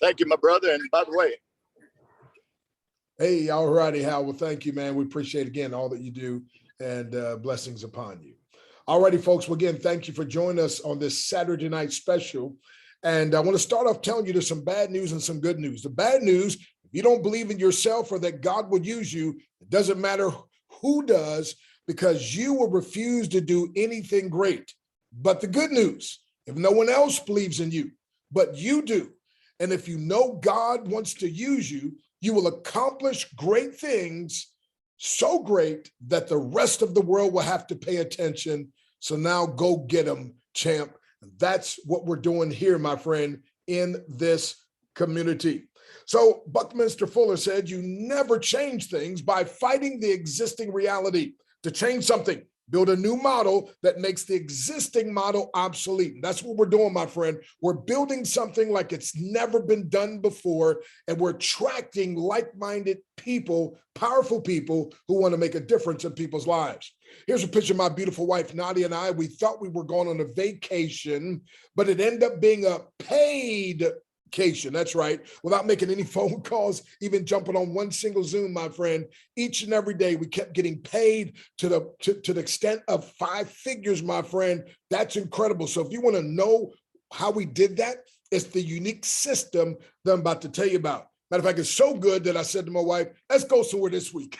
Thank you, my brother. And by the way, Hey, all righty, Hal. Well, thank you, man. We appreciate again all that you do, and blessings upon you. All righty, folks. Well, again, thank you for joining us on this Saturday night special. And I want to start off telling you there's some bad news and some good news. The bad news, if you don't believe in yourself or that God would use you, it doesn't matter who does, because you will refuse to do anything great. But the good news, if no one else believes in you, but you do, and if you know God wants to use you, you will accomplish great things, so great that the rest of the world will have to pay attention. So now go get them, champ. That's what we're doing here, my friend, in this community. So Buckminster Fuller said, you never change things by fighting the existing reality. To change something, build a new model that makes the existing model obsolete. And that's what we're doing, my friend. We're building something like it's never been done before, and we're attracting like-minded people, powerful people who want to make a difference in people's lives. Here's a picture of my beautiful wife, Nadia, and I. We thought we were going on a vacation, but it ended up being a paid vacation. That's right. Without making any phone calls, even jumping on one single Zoom, my friend, each and every day we kept getting paid to the extent of 5 figures, my friend. That's incredible. So if you want to know how we did that, it's the unique system that I'm about to tell you about. Matter of fact, it's so good that I said to my wife, let's go somewhere this week.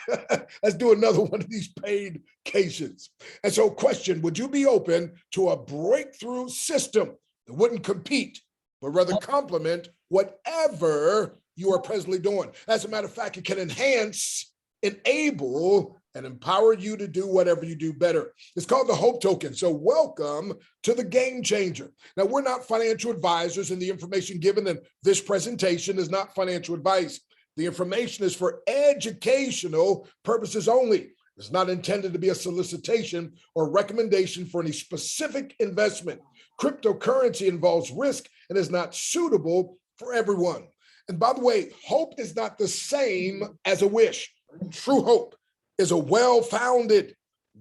Let's do another one of these paid vacations. And so question, would you be open to a breakthrough system that wouldn't compete, but rather complement whatever you are presently doing? As a matter of fact, it can enhance, enable, and empower you to do whatever you do better. It's called the Hope Token. So welcome to the Game Changer. Now, we're not financial advisors, and the information given in this presentation is not financial advice. The information is for educational purposes only. It's not intended to be a solicitation or recommendation for any specific investment. Cryptocurrency involves risk and is not suitable for everyone. And by the way, hope is not the same as a wish. True hope is a well-founded,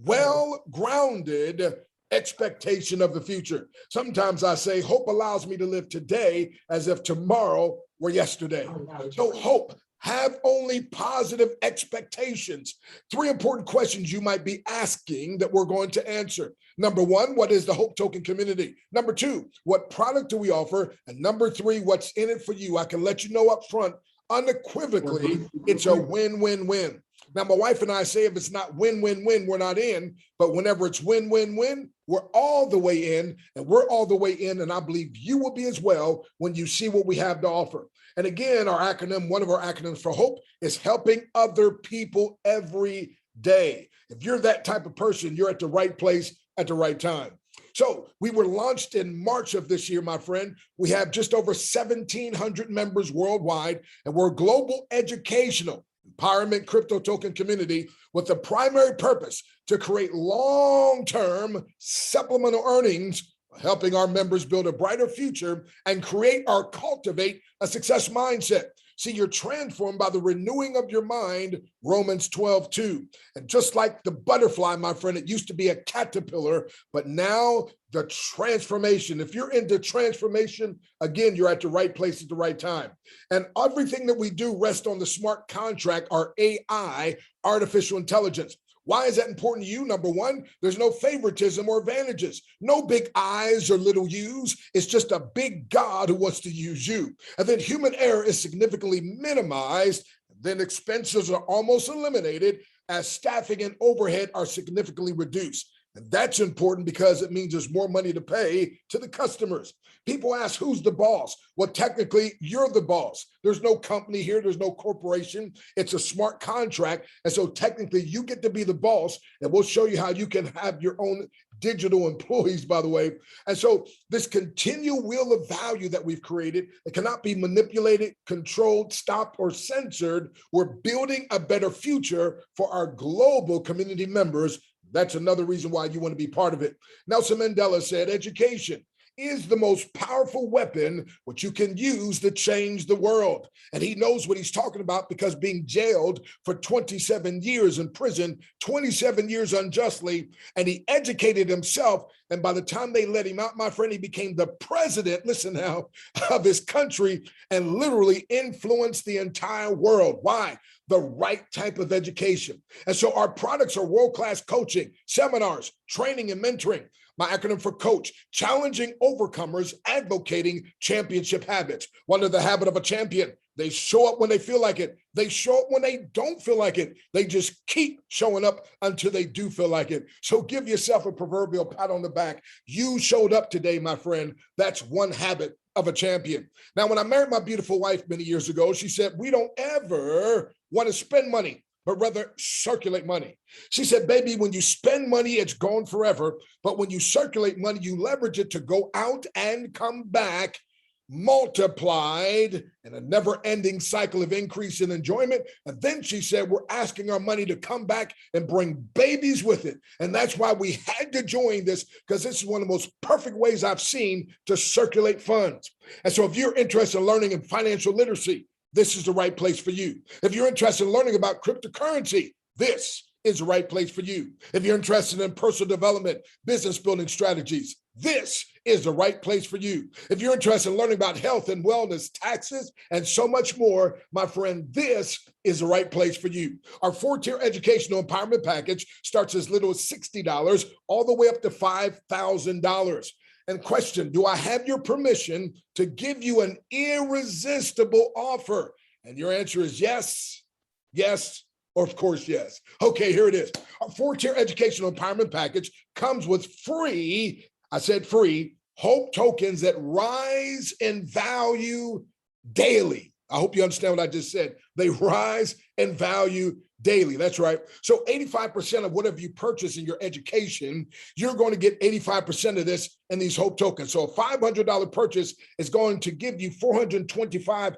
well-grounded expectation of the future. Sometimes I say hope allows me to live today as if tomorrow were yesterday. So hope, have only positive expectations. 3 important questions you might be asking that we're going to answer. Number 1, what is the Hope Token community? Number 2, what product do we offer? And number 3, what's in it for you? I can let you know up front, unequivocally, it's a win-win-win. Now, my wife and I say if it's not win-win-win, we're not in. But whenever it's win-win-win, we're all the way in, and we're all the way in. And I believe you will be as well when you see what we have to offer. And again, our acronym, one of our acronyms for hope is helping other people every day. If you're that type of person, you're at the right place at the right time. So we were launched in March of this year, my friend. We have just over 1,700 members worldwide, and we're a global educational empowerment crypto token community with the primary purpose to create long-term supplemental earnings, helping our members build a brighter future and create or cultivate a success mindset. See, you're transformed by the renewing of your mind, Romans 12:2. And just like the butterfly, my friend, it used to be a caterpillar, but now the transformation. If you're into transformation, again, you're at the right place at the right time. And everything that we do rests on the smart contract, our AI, artificial intelligence. Why is that important to you? Number 1, there's no favoritism or advantages. No big I's or little U's. It's just a big God who wants to use you. And then human error is significantly minimized. Then expenses are almost eliminated as staffing and overhead are significantly reduced. And that's important because it means there's more money to pay to the customers. People ask, who's the boss? Well, technically, you're the boss. There's no company here. There's no corporation. It's a smart contract. And so technically, you get to be the boss. And we'll show you how you can have your own digital employees, by the way. And so this continual wheel of value that we've created, it cannot be manipulated, controlled, stopped, or censored. We're building a better future for our global community members. That's another reason why you want to be part of it. Nelson Mandela said, education is the most powerful weapon which you can use to change the world. And he knows what he's talking about because being jailed for 27 years in prison, 27 years unjustly, and he educated himself. And by the time they let him out, my friend, he became the president, listen now, of his country and literally influenced the entire world. Why? The right type of education. And so our products are world-class coaching, seminars, training, and mentoring. My acronym for coach, challenging overcomers, advocating championship habits. What are the habit of a champion? They show up when they feel like it. They show up when they don't feel like it. They just keep showing up until they do feel like it. So give yourself a proverbial pat on the back. You showed up today, my friend. That's one habit of a champion. Now, when I married my beautiful wife many years ago, she said, we don't ever want to spend money, but rather circulate money. She said, baby, when you spend money, it's gone forever. But when you circulate money, you leverage it to go out and come back multiplied in a never-ending cycle of increase in enjoyment. And then she said, we're asking our money to come back and bring babies with it. And that's why we had to join this, because this is one of the most perfect ways I've seen to circulate funds. And so if you're interested in learning in financial literacy, this is the right place for you. If you're interested in learning about cryptocurrency, this is the right place for you. If you're interested in personal development, business building strategies, this is the right place for you. If you're interested in learning about health and wellness, taxes, and so much more, my friend, this is the right place for you. Our 4-tier educational empowerment package starts as little as $60 all the way up to $5,000. And question, do I have your permission to give you an irresistible offer? And your answer is yes, yes, or of course, yes. Okay, here it is. Our 4-tier educational empowerment package comes with free, I said free, Hope tokens that rise in value daily. I hope you understand what I just said. They rise in value daily. That's right. So 85% of whatever you purchase in your education, you're going to get 85% of this in these Hope tokens. So a $500 purchase is going to give you $425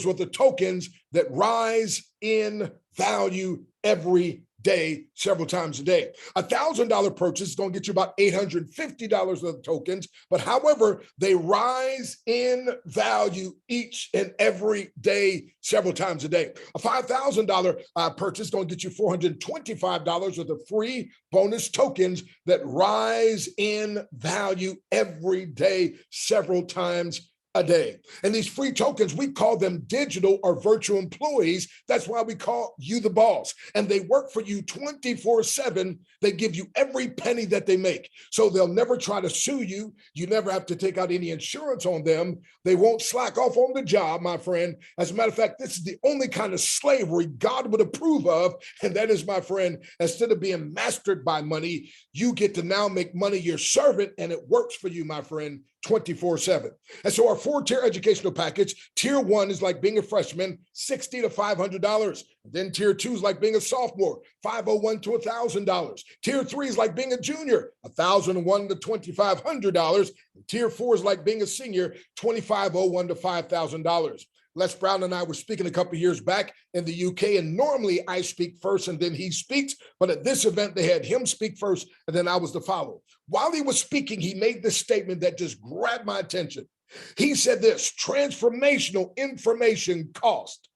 worth of tokens that rise in value every day, several times a day. A $1,000 purchase is going to get you about $850 worth of tokens, but however, they rise in value each and every day, several times a day. A $5,000 purchase is going to get you $425 worth of free bonus tokens that rise in value every day, several times a day. And these free tokens, we call them digital or virtual employees. That's why we call you the boss. And they work for you 24/7. They give you every penny that they make. So they'll never try to sue you. You never have to take out any insurance on them. They won't slack off on the job, my friend. As a matter of fact, this is the only kind of slavery God would approve of. And that is, my friend, instead of being mastered by money, you get to now make money your servant, and it works for you, my friend, 24/7. And so our 4-tier educational package, tier 1 is like being a freshman, $60 to $500. Then tier 2 is like being a sophomore, $501 to $1,000. Tier 3 is like being a junior, $1,001 to $2,500. And tier 4 is like being a senior, $2,501 to $5,000. Les Brown and I were speaking a couple of years back in the UK, and normally I speak first and then he speaks, but at this event they had him speak first and then I was to follow. While he was speaking, he made this statement that just grabbed my attention. He said this: transformational information cost,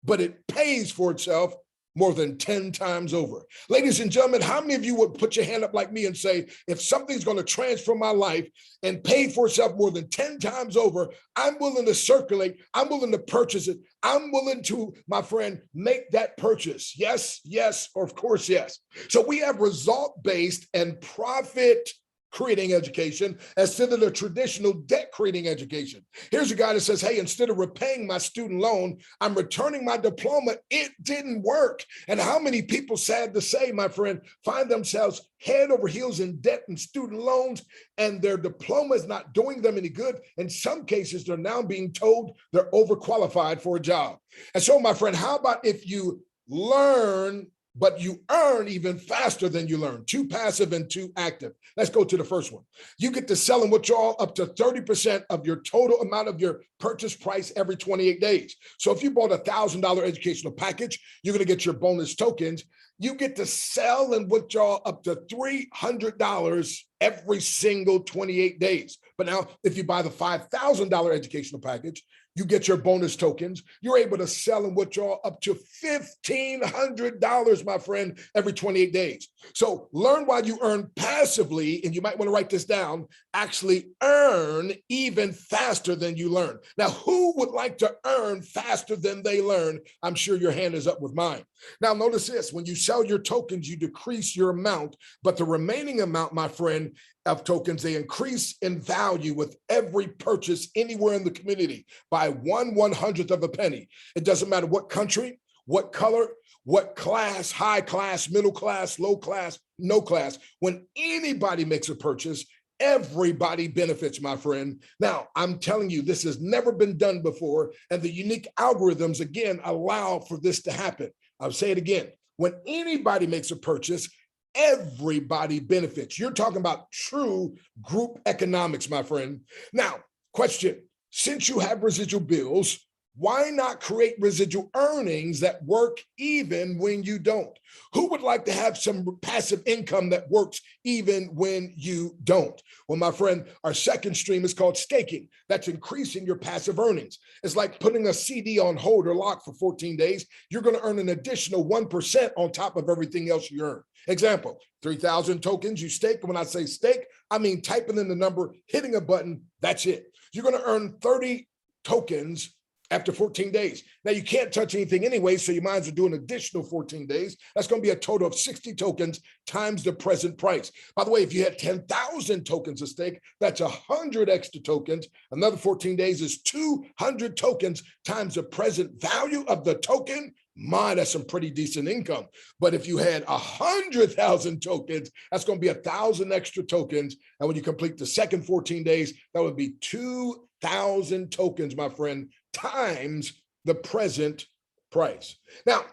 but it pays for itself more than 10 times over. Ladies and gentlemen, how many of you would put your hand up like me and say, if something's going to transform my life and pay for itself more than 10 times over, I'm willing to circulate, I'm willing to purchase it, I'm willing to, my friend, make that purchase? Yes, yes, or of course, yes. So we have result-based and profit creating education instead of the traditional debt creating education. Here's a guy that says, hey, instead of repaying my student loan, I'm returning my diploma. It didn't work. And how many people, sad to say, my friend, find themselves head over heels in debt and student loans, and their diploma is not doing them any good. In some cases, they're now being told they're overqualified for a job. And so, my friend, how about if you learn but you earn even faster than you learn. Two passive and two active. Let's go to the first one. You get to sell and withdraw up to 30% of your total amount of your purchase price every 28 days. So if you bought a $1,000 educational package, you're going to get your bonus tokens. You get to sell and withdraw up to $300 every single 28 days. But now, if you buy the $5,000 educational package, you get your bonus tokens. You're able to sell and withdraw up to $1,500, my friend, every 28 days. So learn while you earn passively, and you might want to write this down, actually earn even faster than you learn. Now, who would like to earn faster than they learn? I'm sure your hand is up with mine. Now, notice this. When you sell your tokens, you decrease your amount, but the remaining amount, my friend, of tokens, they increase in value with every purchase anywhere in the community by 1/100th of a penny. It doesn't matter what country, what color, what class, high class, middle class, low class, no class. When anybody makes a purchase, everybody benefits, my friend. Now, I'm telling you, this has never been done before, and the unique algorithms, again, allow for this to happen. I'll say it again. When anybody makes a purchase, everybody benefits. You're talking about true group economics, my friend. Now, question, since you have residual bills, why not create residual earnings that work even when you don't? Who would like to have some passive income that works even when you don't? Well, my friend, our second stream is called staking. That's increasing your passive earnings. It's like putting a CD on hold or lock for 14 days. You're going to earn an additional 1% on top of everything else you earn. Example, 3,000 tokens you stake. When I say stake, I mean typing in the number, hitting a button, that's it. You're going to earn 30 tokens after 14 days. Now, you can't touch anything anyway, so you might as well do an additional 14 days. That's going to be a total of 60 tokens times the present price. By the way, if you had 10,000 tokens at stake, that's 100 extra tokens. Another 14 days is 200 tokens times the present value of the token. My, that's some pretty decent income. But if you had 100,000 tokens, that's going to be 1,000 extra tokens. And when you complete the second 14 days, that would be 2,000 tokens, my friend, times the present price. Now,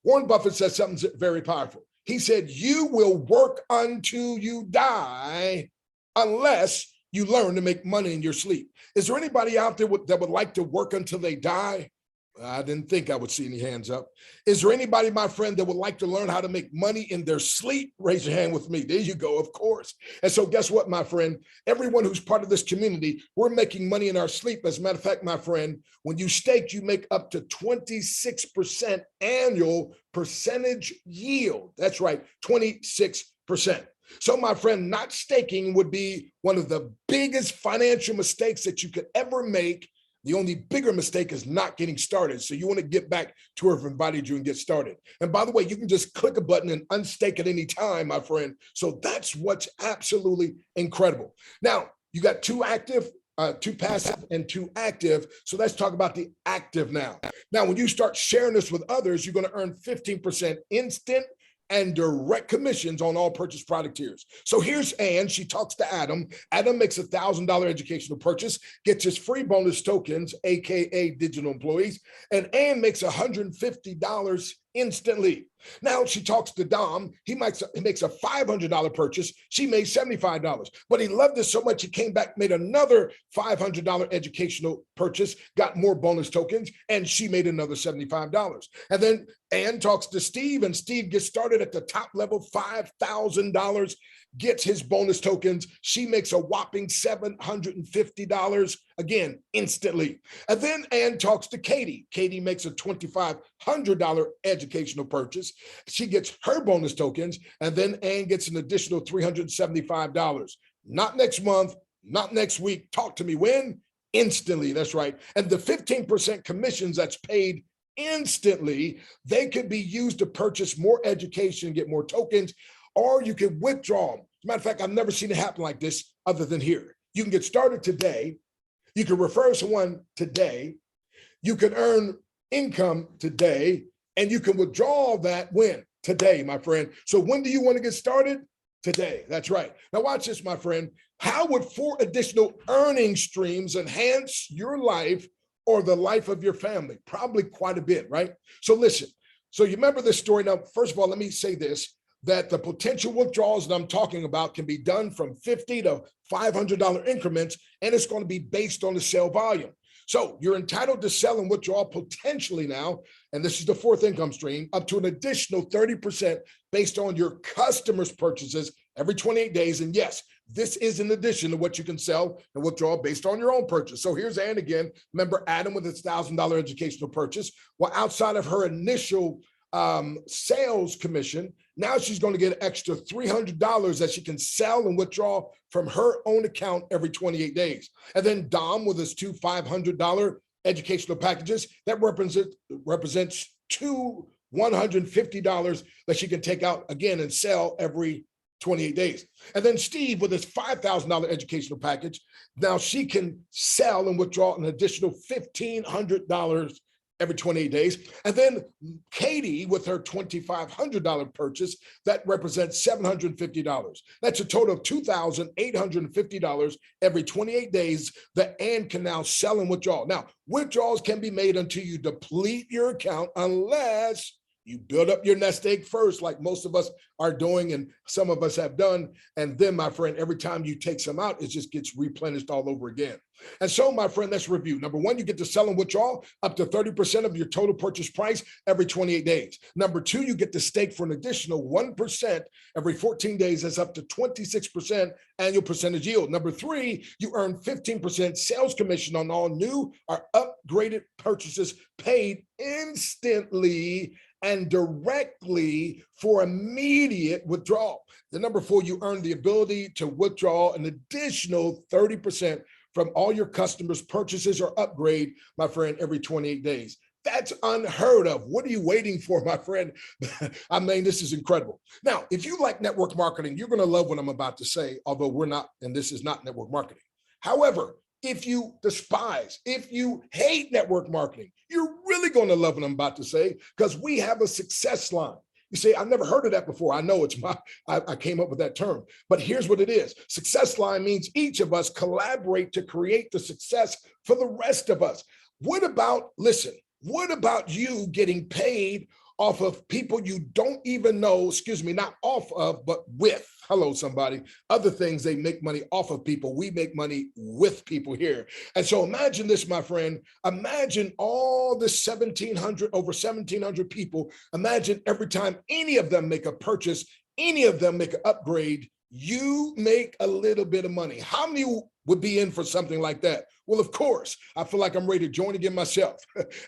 Warren Buffett said something very powerful. He said, you will work until you die unless you learn to make money in your sleep. Is there anybody out there that would like to work until they die? I didn't think I would see any hands up. Is there anybody, my friend, that would like to learn how to make money in their sleep? Raise your hand with me. There you go, of course. And so guess what, my friend? Everyone who's part of this community, we're making money in our sleep. As a matter of fact, my friend, when you stake, you make up to 26% annual percentage yield. That's right, 26%. So, my friend, not staking would be one of the biggest financial mistakes that you could ever make. The only bigger mistake is not getting started. So you want to get back to where I've invited you and get started. And by the way, you can just click a button and unstake at any time, my friend. So that's what's absolutely incredible. Now, you got two passive and two active. So let's talk about the active now. Now, when you start sharing this with others, you're going to earn 15% instant and direct commissions on all purchase product tiers. So here's Ann. She talks to Adam. Adam makes a $1,000 educational purchase, gets his free bonus tokens, AKA digital employees, and Ann makes $150 instantly. Now she talks to Dom. He makes a $500 purchase. She made $75, but he loved it so much he came back, made another $500 educational purchase, got more bonus tokens, and she made another $75. And then Ann talks to Steve, and Steve gets started at the top level, $5,000, gets his bonus tokens. She makes a whopping $750, again, instantly. And then Ann talks to Katie. Katie makes a $2,500 educational purchase. She gets her bonus tokens, and then Ann gets an additional $375. Not next month, not next week. Talk to me when? Instantly, that's right. And the 15% commissions that's paid instantly, they could be used to purchase more education, get more tokens, or you can withdraw them. As a matter of fact, I've never seen it happen like this other than here. You can get started today. You can refer someone today. You can earn income today, and you can withdraw that when? Today, my friend. So when do you want to get started? Today. That's right. Now watch this, my friend. How would 4 additional earning streams enhance your life or the life of your family? Probably quite a bit, right? So listen, So you remember this story. Now, first of all, let me say this, that the potential withdrawals that I'm talking about can be done from $50 to $500 increments, and it's going to be based on the sale volume. So you're entitled to sell and withdraw potentially now, and this is the fourth income stream, up to an additional 30% based on your customers' purchases every 28 days. And yes, this is in addition to what you can sell and withdraw based on your own purchase. So here's Ann again. Remember Adam with his $1,000 educational purchase. Well, outside of her initial sales commission, now she's going to get an extra $300 that she can sell and withdraw from her own account every 28 days. And then Dom with his two $500 educational packages, that represents two $150 that she can take out again and sell every 28 days. And then Steve with his $5,000 educational package, now she can sell and withdraw an additional $1,500 every 28 days. And then Katie with her $2,500 purchase, that represents $750. That's a total of $2,850 every 28 days that Ann can now sell and withdraw. Now, withdrawals can be made until you deplete your account, unless you build up your nest egg first, like most of us are doing and some of us have done. And then, my friend, every time you take some out, it just gets replenished all over again. And so, my friend, let's review. Number one, you get to sell and withdraw up to 30% of your total purchase price every 28 days. Number two, you get to stake for an additional 1% every 14 days. That's up to 26% annual percentage yield. Number three, you earn 15% sales commission on all new or upgraded purchases paid instantly and directly for immediate withdrawal. The number four, you earn the ability to withdraw an additional 30% from all your customers' purchases or upgrade, my friend, every 28 days. That's unheard of. What are you waiting for, my friend? I mean, this is incredible. Now, if you like network marketing, you're going to love what I'm about to say, although we're not, and this is not network marketing. However, if you despise, if you hate network marketing, you're really going to love what I'm about to say, because we have a success line. You say, I've never heard of that before. I know I came up with that term, but here's what it is. Success line means each of us collaborate to create the success for the rest of us. What about you getting paid off of people you don't even know, not off of, but with? Hello, somebody. Other things, they make money off of people. We make money with people here. And so imagine this, my friend. Imagine all the over 1,700 people. Imagine every time any of them make a purchase, any of them make an upgrade, you make a little bit of money. How many would be in for something like that? Well, of course, I feel like I'm ready to join again myself.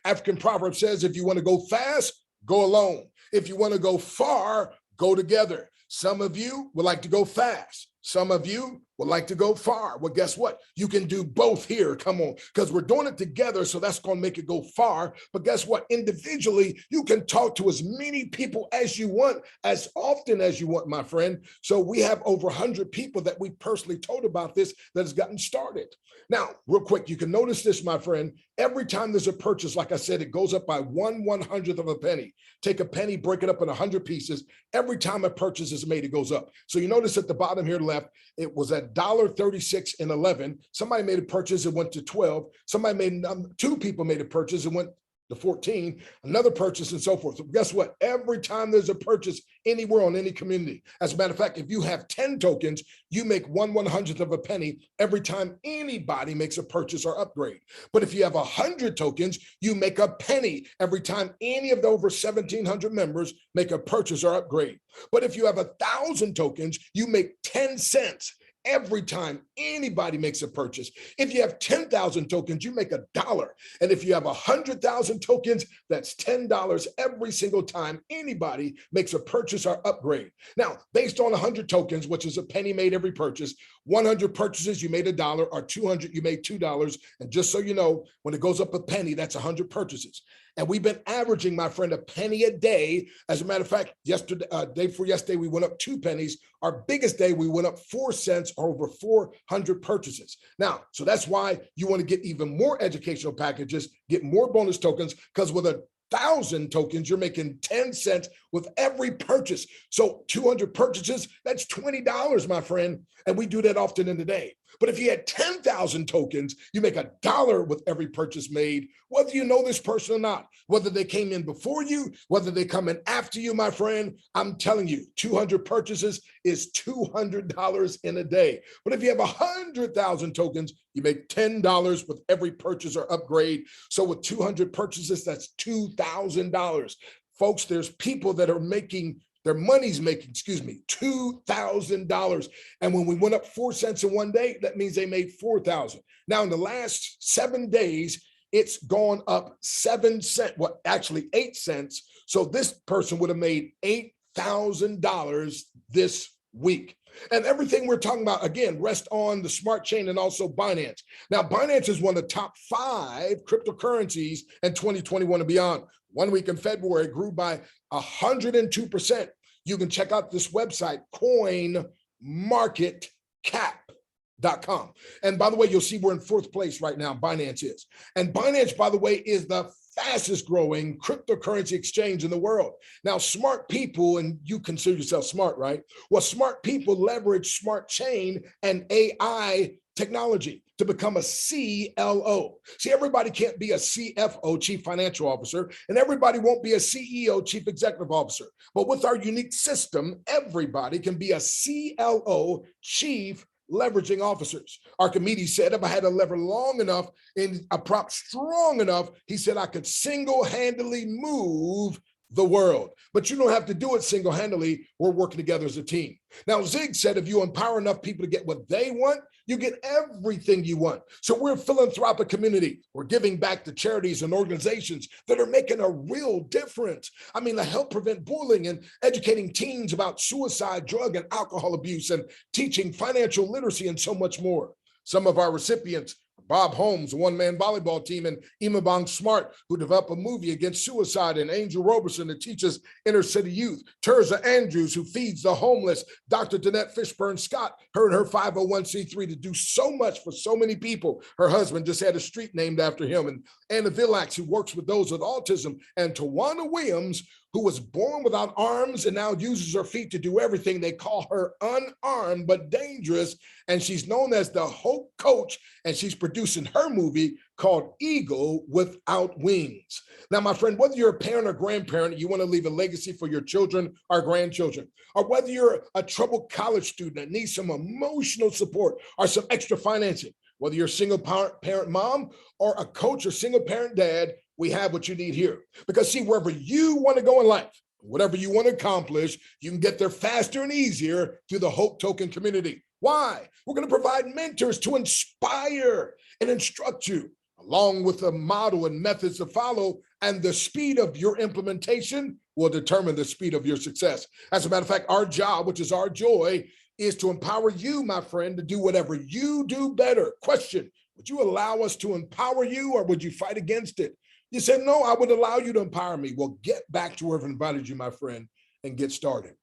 African proverb says, if you want to go fast, go alone. If you want to go far, go together. Some of you would like to go fast. Some of you would like to go far. Well, guess what? You can do both here. Come on, because we're doing it together, so that's going to make it go far. But guess what? Individually, you can talk to as many people as you want, as often as you want, my friend. So we have over 100 people that we personally told about this that has gotten started. Now, real quick, you can notice this, my friend. Every time there's a purchase, like I said, it goes up by 1/100th of a penny. Take a penny, break it up in 100 pieces. Every time a purchase is made, it goes up. So you notice at the bottom here left, it was at $1.36 and 11. Somebody made a purchase, it went to 12. Somebody made, two people made a purchase, it went to 14, another purchase, and so forth. So guess what? Every time there's a purchase anywhere on any community, as a matter of fact, if you have 10 tokens, you make 1/100th of a penny every time anybody makes a purchase or upgrade. But if you have 100 tokens, you make a penny every time any of the over 1,700 members make a purchase or upgrade. But if you have 1,000 tokens, you make 10 cents every time anybody makes a purchase. If you have 10,000 tokens, you make $1. And if you have 100,000 tokens, that's $10 every single time anybody makes a purchase or upgrade. Now, based on 100 tokens, which is a penny made every purchase, 100 purchases, you made $1, or 200, you made $2. And just so you know, when it goes up a penny, that's 100 purchases. And we've been averaging, my friend, a penny a day. As a matter of fact, day before yesterday, we went up 2 pennies. Our biggest day, we went up 4 cents, or over 400 purchases. Now, so that's why you want to get even more educational packages, get more bonus tokens, because with 1,000 tokens, you're making 10 cents with every purchase. So 200 purchases, that's $20, my friend. And we do that often in the day. But if you had 10,000 tokens, you make $1 with every purchase made, whether you know this person or not, whether they came in before you, whether they come in after you, my friend. I'm telling you, 200 purchases is $200 in a day. But if you have 100,000 tokens, you make $10 with every purchase or upgrade. So with 200 purchases, that's $2,000. Folks, there's people that are making their money's making, $2,000. And when we went up 4 cents in one day, that means they made 4,000. Now in the last 7 days, it's gone up 7 cents, well, actually 8 cents. So this person would have made $8,000 this week. And everything we're talking about, again, rests on the smart chain and also Binance. Now, Binance is one of the top 5 cryptocurrencies in 2021 and beyond. 1 week in February grew by 102%. You can check out this website, coinmarketcap.com. And by the way, you'll see we're in 4th place right now, Binance is. And Binance, by the way, is the fastest growing cryptocurrency exchange in the world. Now, smart people, and you consider yourself smart, right? Well, smart people leverage smart chain and AI technology to become a CLO. See, everybody can't be a CFO, Chief Financial Officer, and everybody won't be a CEO, Chief Executive Officer. But with our unique system, everybody can be a CLO, Chief Leveraging Officers. Archimedes said, if I had a lever long enough and a prop strong enough, he said, I could single-handedly move the world. But you don't have to do it single-handedly. We're working together as a team. Now, Zig said, if you empower enough people to get what they want, you get everything you want. So we're a philanthropic community. We're giving back to charities and organizations that are making a real difference. I mean, to help prevent bullying and educating teens about suicide, drug, and alcohol abuse, and teaching financial literacy and so much more. Some of our recipients, Bob Holmes, a one-man volleyball team, and Imabong Smart, who developed a movie against suicide, and Angel Roberson, that teaches inner city youth, Terza Andrews, who feeds the homeless, Dr. Danette Fishburne Scott, her and her 501c3 to do so much for so many people. Her husband just had a street named after him, and Anna Villax, who works with those with autism, and Tawana Williams, who was born without arms and now uses her feet to do everything. They call her unarmed but dangerous, and she's known as the Hope Coach, and she's producing her movie called Eagle Without Wings. Now, my friend, whether you're a parent or grandparent, you want to leave a legacy for your children or grandchildren, or whether you're a troubled college student that needs some emotional support or some extra financing, whether you're a single parent mom or a coach or single parent dad, we have what you need here. Because see, wherever you want to go in life, whatever you want to accomplish, you can get there faster and easier through the Hope Token community. Why? We're going to provide mentors to inspire and instruct you, along with a model and methods to follow, and the speed of your implementation will determine the speed of your success. As a matter of fact, our job, which is our joy, is to empower you, my friend, to do whatever you do better. Question, would you allow us to empower you, or would you fight against it? You said, no, I would allow you to empower me. Well, get back to where I've invited you, my friend, and get started.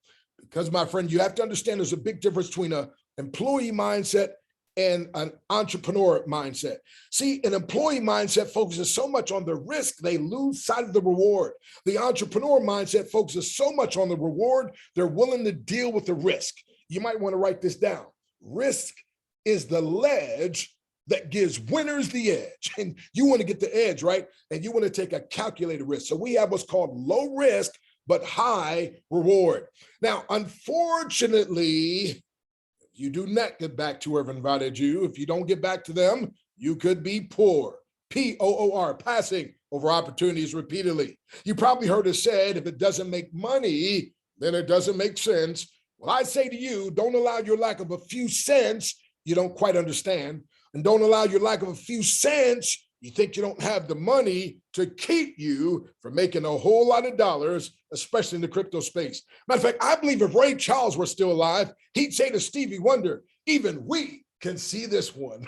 Because, my friend, you have to understand there's a big difference between an employee mindset and an entrepreneur mindset. See, an employee mindset focuses so much on the risk, they lose sight of the reward. The entrepreneur mindset focuses so much on the reward, they're willing to deal with the risk. You might want to write this down. Risk is the ledge that gives winners the edge. And you want to get the edge, right? And you want to take a calculated risk. So we have what's called low risk, but high reward. Now, unfortunately, you do not get back to whoever invited you. If you don't get back to them, you could be poor. P-O-O-R, passing over opportunities repeatedly. You probably heard it said, if it doesn't make money, then it doesn't make sense. Well, I say to you, don't allow your lack of a few cents you don't quite understand, and don't allow your lack of a few cents you think you don't have the money to keep you from making a whole lot of dollars, especially in the crypto space. Matter of fact, I believe if Ray Charles were still alive, he'd say to Stevie Wonder, even we can see this one.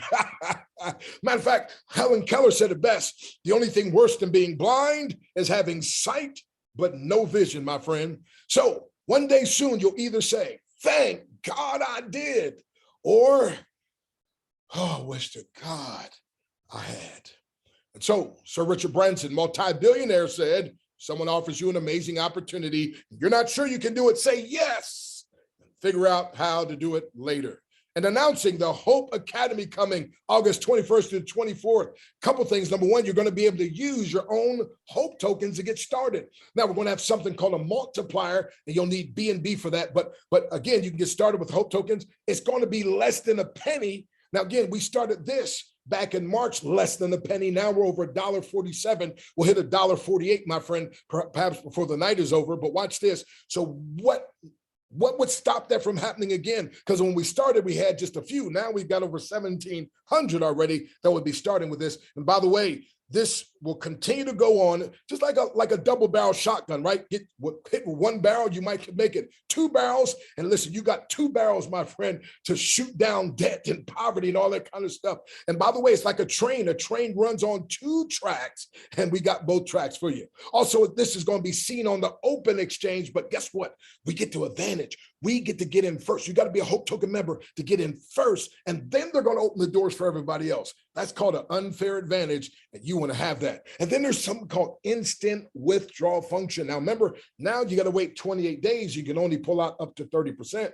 Matter of fact, Helen Keller said it best. The only thing worse than being blind is having sight, but no vision, my friend. So one day soon, you'll either say, thank God I did, or, oh, wish to God I had. And so Sir Richard Branson, multi-billionaire, said, someone offers you an amazing opportunity. You're not sure you can do it, say yes, and figure out how to do it later. and announcing the Hope Academy coming August 21st to the 24th. Couple things. Number one, you're going to be able to use your own Hope tokens to get started. Now we're going to have something called a multiplier, and you'll need BNB for that. But again, you can get started with Hope tokens. It's going to be less than a penny. Now, again, we started this back in March, less than a penny. Now we're over $1.47. We'll hit $1.48, my friend, perhaps before the night is over. But watch this. So what would stop that from happening again? Because when we started, we had just a few. Now we've got over 1,700 already that would be starting with this. And by the way, this will continue to go on just like a double barrel shotgun, right? Hit with one barrel, you might make it 2 barrels. And listen, you got 2 barrels, my friend, to shoot down debt and poverty and all that kind of stuff. And by the way, it's like a train. A train runs on 2 tracks, and we got both tracks for you. Also, this is going to be seen on the open exchange, but guess what? We get to advantage. We get to get in first. You got to be a Hope Token member to get in first, and then they're going to open the doors for everybody else. That's called an unfair advantage, and you want to have that. And then there's something called instant withdrawal function. Now, remember, now you got to wait 28 days. You can only pull out up to 30%.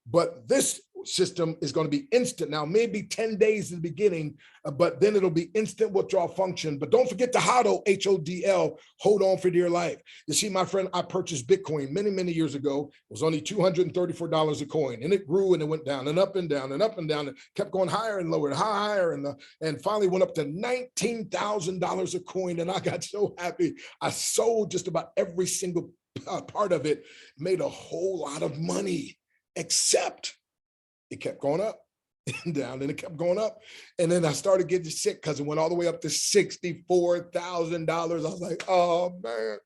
But this system is going to be instant. Now, maybe 10 days in the beginning, but then it'll be instant withdrawal function. But don't forget to HODL, HODL, hold on for dear life. You see, my friend, I purchased Bitcoin many, many years ago. It was only $234 a coin, and it grew and it went down and up and down and up and down. It kept going higher and lower and higher, and finally went up to $19,000 a coin. And I got so happy. I sold just about every single part of it, made a whole lot of money, except it kept going up and down, and it kept going up. And then I started getting sick because it went all the way up to $64,000. I was like, oh man,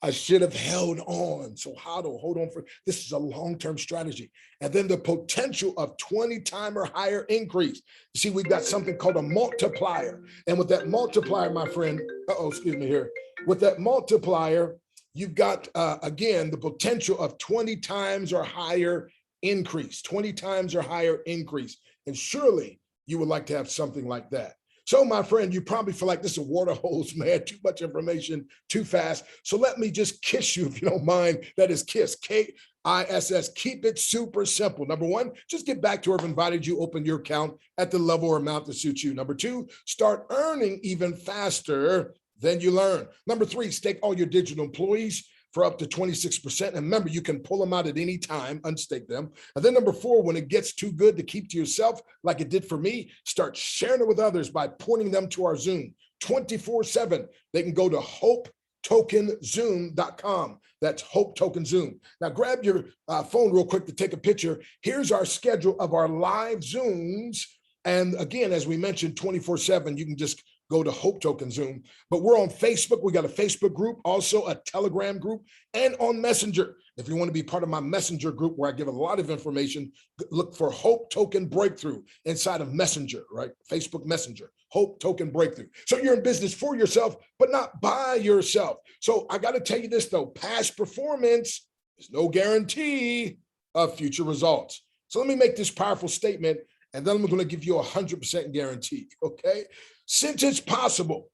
I should have held on. So HODL, hold on for, this is a long-term strategy. And then the potential of 20 time or higher increase. You see, we've got something called a multiplier. And with that multiplier, my friend, excuse me here. With that multiplier, you've got, again, the potential of 20 times or higher increase, 20 times or higher increase. And surely you would like to have something like that. So my friend, you probably feel like this is a water hose, man, too much information, too fast. So let me just kiss you, if you don't mind. That is KISS, KISS. Keep it super simple. Number one, just get back to whoever invited you, open your account at the level or amount that suits you. Number two, start earning even faster than you learn. Number three, stake all your digital employees for up to 26%. And remember, you can pull them out at any time, unstake them. And then number four, when it gets too good to keep to yourself, like it did for me, start sharing it with others by pointing them to our Zoom 24/7. They can go to HopeTokenZoom.com. That's Hope Token Zoom. Now grab your phone real quick to take a picture. Here's our schedule of our live Zooms. And again, as we mentioned, 24/7, you can just go to Hope Token Zoom. But we're on Facebook. We got a Facebook group, also a Telegram group, and on Messenger. If you want to be part of my Messenger group where I give a lot of information, look for Hope Token Breakthrough inside of Messenger, right? Facebook Messenger, Hope Token Breakthrough. So you're in business for yourself, but not by yourself. So I got to tell you this though, past performance is no guarantee of future results. So let me make this powerful statement, and then I'm going to give you 100% guarantee, okay? Since it's possible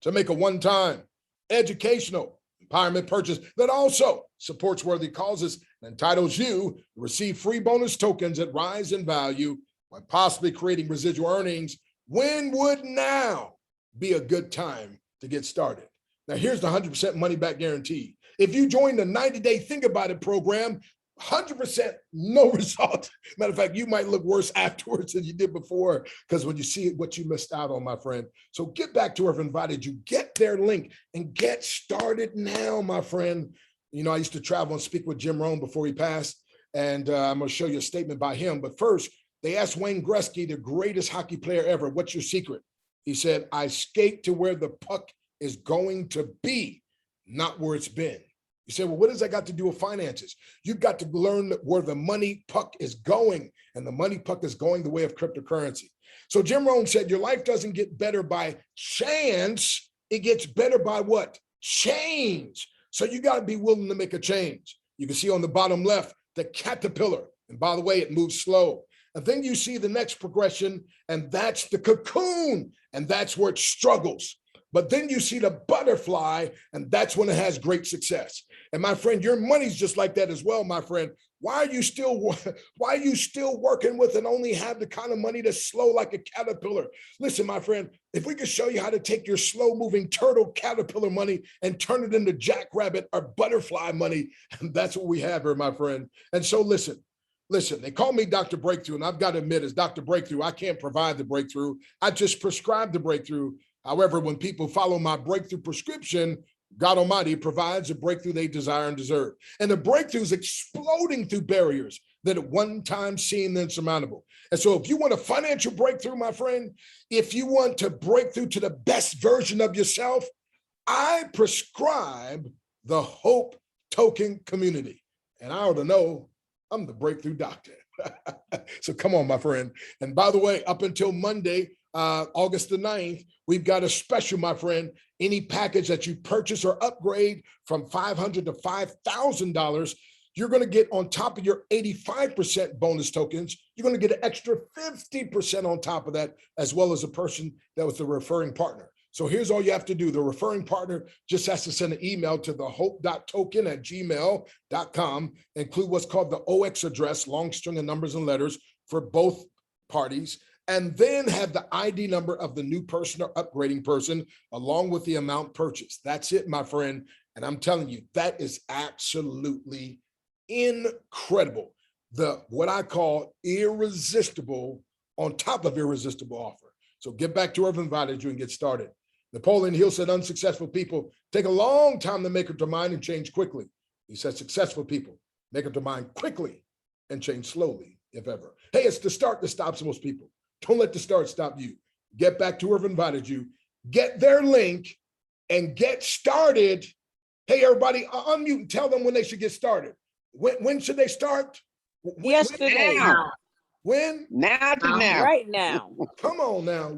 to make a one-time educational empowerment purchase that also supports worthy causes and entitles you to receive free bonus tokens that rise in value while possibly creating residual earnings, when would now be a good time to get started? Now, here's the 100% money back guarantee. If you join the 90-day Think About It program, 100% no result. Matter of fact, you might look worse afterwards than you did before, because when you see what you missed out on, my friend. So get back to whoever invited you, get their link and get started now, my friend. You know, I used to travel and speak with Jim Rohn before he passed, and I'm going to show you a statement by him. But first, they asked Wayne Gretzky, the greatest hockey player ever, what's your secret? He said, I skate to where the puck is going to be, not where it's been. You say, well, what does that got to do with finances? You've got to learn where the money puck is going, and the money puck is going the way of cryptocurrency. So Jim Rohn said, your life doesn't get better by chance. It gets better by what? Change. So you got to be willing to make a change. You can see on the bottom left, the caterpillar. And by the way, it moves slow. And then you see the next progression, and that's the cocoon. And that's where it struggles. but then you see the butterfly, and that's when it has great success. And my friend, your money's just like that as well, my friend. Why are you still working with and only have the kind of money that's slow like a caterpillar? Listen, my friend, if we could show you how to take your slow moving turtle caterpillar money and turn it into jackrabbit or butterfly money, that's what we have here, my friend. And so listen, they call me Dr. Breakthrough, and I've got to admit, as Dr. Breakthrough, I can't provide the breakthrough. I just prescribe the breakthrough. However, when people follow my breakthrough prescription, God Almighty provides the breakthrough they desire and deserve. And the breakthrough is exploding through barriers that at one time seemed insurmountable. And so if you want a financial breakthrough, my friend, if you want to break through to the best version of yourself, I prescribe the Hope Token Community. And I ought to know I'm the breakthrough doctor. So come on, my friend. And by the way, up until Monday, August the 9th, we've got a special, my friend. Any package that you purchase or upgrade from $500 to $5,000, you're going to get, on top of your 85% bonus tokens, you're going to get an extra 50% on top of that, as well as a person that was the referring partner. So here's all you have to do. The referring partner just has to send an email to thehope.token@gmail.com, include what's called the OX address, long string of numbers and letters for both parties, and then have the ID number of the new person or upgrading person along with the amount purchased. That's it, my friend. And I'm telling you, that is absolutely incredible. The what I call irresistible on top of irresistible offer. So get back to whoever invited you and get started. Napoleon Hill said unsuccessful people take a long time to make up their mind and change quickly. He said successful people make up their mind quickly and change slowly, if ever. Hey, it's the start that stops most people. Don't let the start stop you. Get back to whoever invited you, get their link, and get started. Hey, everybody, unmute and tell them when they should get started. When should they start? Yesterday. Now. When? Now to now. Right now. Come on now.